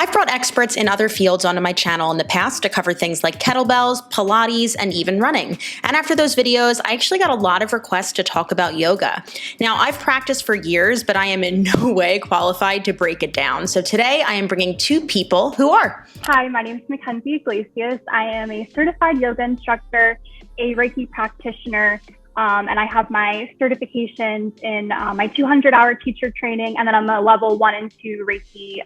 I've brought experts in other fields onto my channel in the past to cover things like kettlebells, Pilates, and even running. And after those videos, I actually got a lot of requests to talk about yoga. Now, I've practiced for years, but I am in no way qualified to break it down. So today I am bringing two people who are. Hi, my name is MACKENZIE IGLESIAS. I am a certified yoga instructor, a Reiki practitioner, and I have my certifications in my 200-hour teacher training, and then I'm a level 1 and 2 Reiki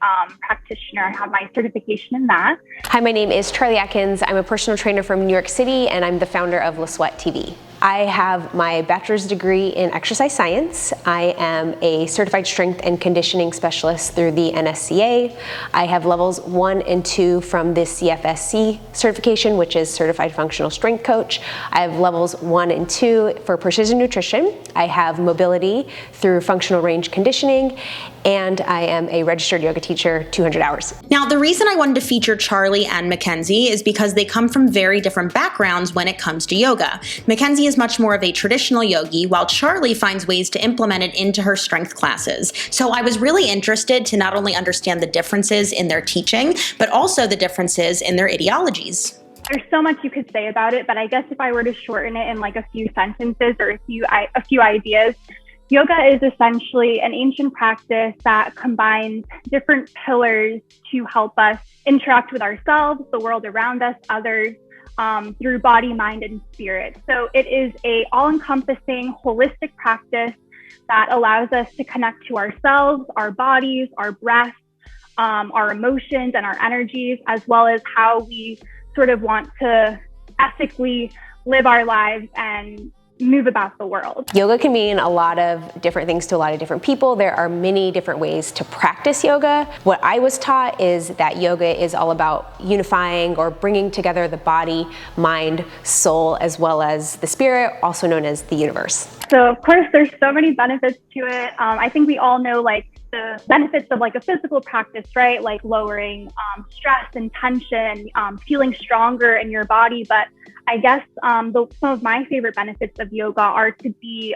practitioner. I have my certification in that. Hi, my name is Charlee Atkins. I'm a personal trainer from New York City, and I'm the founder of Le Sweat TV. I have my bachelor's degree in exercise science. I am a certified strength and conditioning specialist through the NSCA. I have levels 1 and 2 from the CFSC certification, which is Certified Functional Strength Coach. I have levels 1 and 2 for precision nutrition. I have mobility through functional range conditioning, and I am a registered yoga teacher, 200 hours. Now, the reason I wanted to feature Charlee and MACKENZIE is because they come from very different backgrounds when it comes to yoga. MACKENZIE is much more of a traditional yogi, while Charlee finds ways to implement it into her strength classes. So I was really interested to not only understand the differences in their teaching, but also the differences in their ideologies. There's so much you could say about it, but I guess if I were to shorten it in like a few sentences or a few ideas, yoga is essentially an ancient practice that combines different pillars to help us interact with ourselves, the world around us, others, through body, mind, and spirit. So it is a all-encompassing, holistic practice that allows us to connect to ourselves, our bodies, our breath, our emotions, and our energies, as well as how we sort of want to ethically live our lives and move about the world. Yoga can mean a lot of different things to a lot of different people. There are many different ways to practice yoga. What I was taught is that yoga is all about unifying or bringing together the body, mind, soul, as well as the spirit, also known as the universe. So of course, there's so many benefits to it. I think we all know like the benefits of like a physical practice, right? Like lowering stress and tension, feeling stronger in your body. But I guess some of my favorite benefits of yoga are to be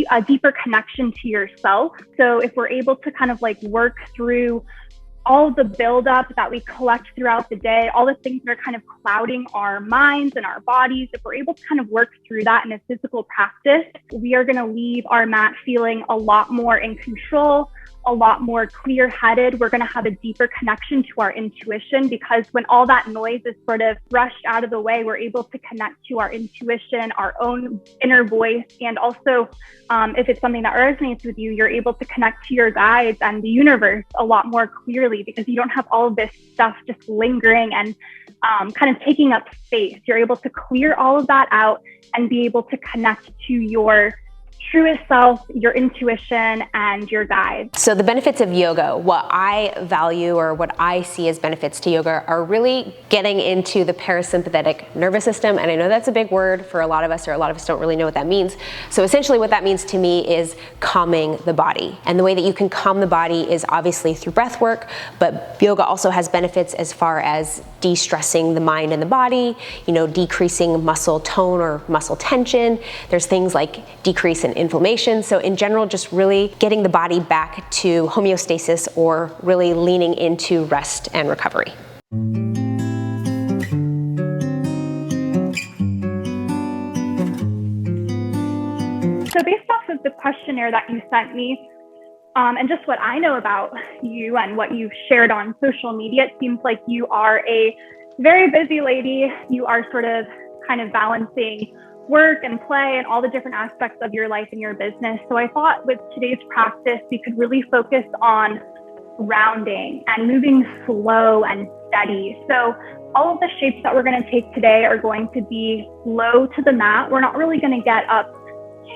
a deeper connection to yourself. So if we're able to kind of like work through all the buildup that we collect throughout the day, all the things that are kind of clouding our minds and our bodies, if we're able to kind of work through that in a physical practice, we are going to leave our mat feeling a lot more in control, a lot more clear-headed. We're going to have a deeper connection to our intuition, because when all that noise is sort of brushed out of the way, we're able to connect to our intuition, our own inner voice. And also, if it's something that resonates with you, you're able to connect to your guides and the universe a lot more clearly, because you don't have all of this stuff just lingering and kind of taking up space. You're able to clear all of that out and be able to connect to your truest self, your intuition, and your guides. So the benefits of yoga, what I value or what I see as benefits to yoga are really getting into the parasympathetic nervous system. And I know that's a big word for a lot of us, or a lot of us don't really know what that means. So essentially what that means to me is calming the body. And the way that you can calm the body is obviously through breath work, but yoga also has benefits as far as de-stressing the mind and the body, decreasing muscle tone or muscle tension. There's things like decrease in inflammation. So in general, just really getting the body back to homeostasis, or really leaning into rest and recovery. So based off of the questionnaire that you sent me, and just what I know about you and what you've shared on social media, it seems like you are a very busy lady. You are sort of kind of balancing work and play and all the different aspects of your life and your business. So I thought with today's practice, we could really focus on grounding and moving slow and steady. So all of the shapes that we're going to take today are going to be low to the mat. We're not really going to get up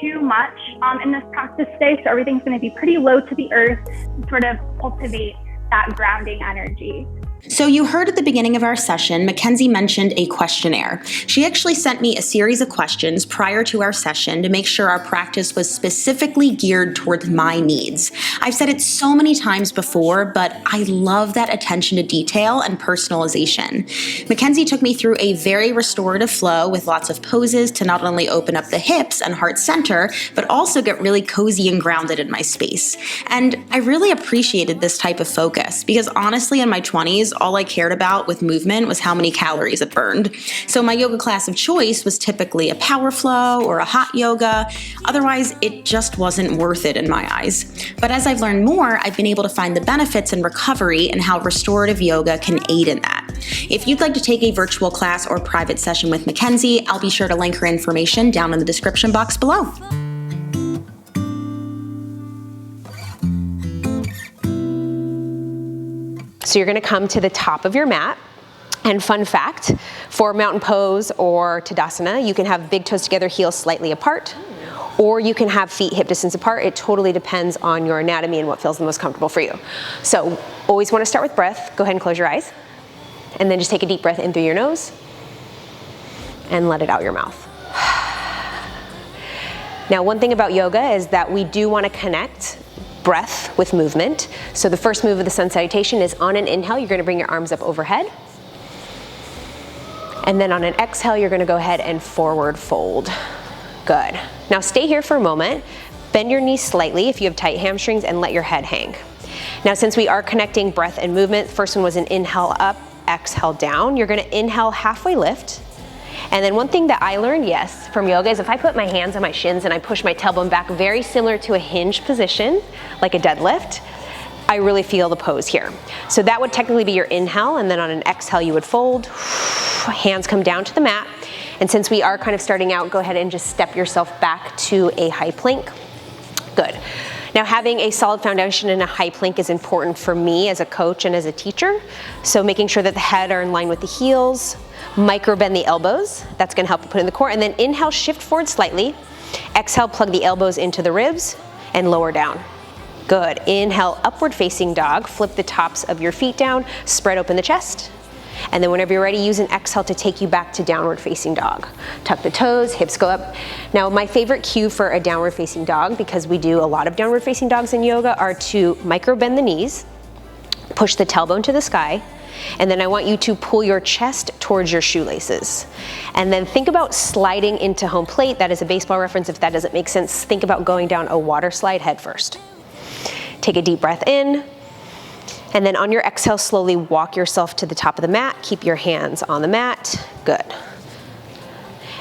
too much in this practice today. So everything's going to be pretty low to the earth, and sort of cultivate that grounding energy. So you heard at the beginning of our session, Mackenzie mentioned a questionnaire. She actually sent me a series of questions prior to our session to make sure our practice was specifically geared towards my needs. I've said it so many times before, but I love that attention to detail and personalization. Mackenzie took me through a very restorative flow with lots of poses to not only open up the hips and heart center, but also get really cozy and grounded in my space. And I really appreciated this type of focus because honestly, in my 20s, all I cared about with movement was how many calories it burned. So my yoga class of choice was typically a power flow or a hot yoga. Otherwise, it just wasn't worth it in my eyes. But as I've learned more, I've been able to find the benefits in recovery and how restorative yoga can aid in that. If you'd like to take a virtual class or private session with Mackenzie, I'll be sure to link her information down in the description box below. So you're gonna come to the top of your mat. And fun fact, for mountain pose or Tadasana, you can have big toes together, heels slightly apart, or you can have feet hip distance apart. It totally depends on your anatomy and what feels the most comfortable for you. So always wanna start with breath. Go ahead and close your eyes. And then just take a deep breath in through your nose and let it out your mouth. Now, one thing about yoga is that we do wanna connect breath with movement. So the first move of the sun salutation is on an inhale, you're gonna bring your arms up overhead. And then on an exhale, you're gonna go ahead and forward fold. Good. Now stay here for a moment. Bend your knees slightly if you have tight hamstrings and let your head hang. Now, since we are connecting breath and movement, first one was an inhale up, exhale down. You're gonna inhale, halfway lift. And then one thing that I learned, yes, from yoga is if I put my hands on my shins and I push my tailbone back, very similar to a hinge position, like a deadlift, I really feel the pose here. So that would technically be your inhale, and then on an exhale you would fold, hands come down to the mat. And since we are kind of starting out, go ahead and just step yourself back to a high plank. Good. Now, having a solid foundation in a high plank is important for me as a coach and as a teacher. So making sure that the head are in line with the heels, micro bend the elbows, that's gonna help you put in the core, and then inhale, shift forward slightly. Exhale, plug the elbows into the ribs and lower down. Good. Inhale, upward facing dog, flip the tops of your feet down, spread open the chest. And then whenever you're ready, use an exhale to take you back to downward facing dog. Tuck the toes, hips go up. Now, my favorite cue for a downward facing dog, because we do a lot of downward facing dogs in yoga, are to micro bend the knees, push the tailbone to the sky, and then I want you to pull your chest towards your shoelaces. And then think about sliding into home plate. That is a baseball reference. If that doesn't make sense, think about going down a water slide head first. Take a deep breath in. And then on your exhale, slowly walk yourself to the top of the mat. Keep your hands on the mat. Good.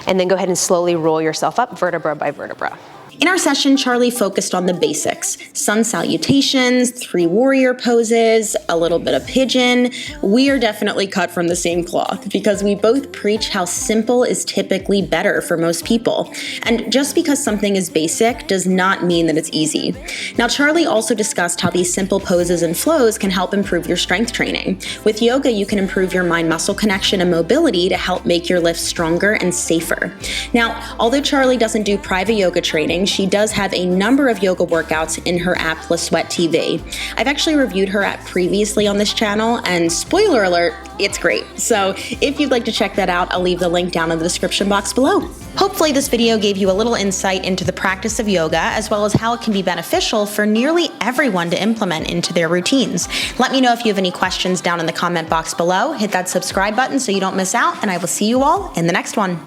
And then go ahead and slowly roll yourself up vertebra by vertebra. In our session, Charlie focused on the basics: sun salutations, 3 warrior poses, a little bit of pigeon. We are definitely cut from the same cloth because we both preach how simple is typically better for most people. And just because something is basic does not mean that it's easy. Now, Charlie also discussed how these simple poses and flows can help improve your strength training. With yoga, you can improve your mind-muscle connection and mobility to help make your lifts stronger and safer. Now, although Charlie doesn't do private yoga training, she does have a number of yoga workouts in her app, La Sweat TV. I've actually reviewed her app previously on this channel, and spoiler alert, it's great. So if you'd like to check that out, I'll leave the link down in the description box below. Hopefully this video gave you a little insight into the practice of yoga, as well as how it can be beneficial for nearly everyone to implement into their routines. Let me know if you have any questions down in the comment box below. Hit that subscribe button so you don't miss out, and I will see you all in the next one.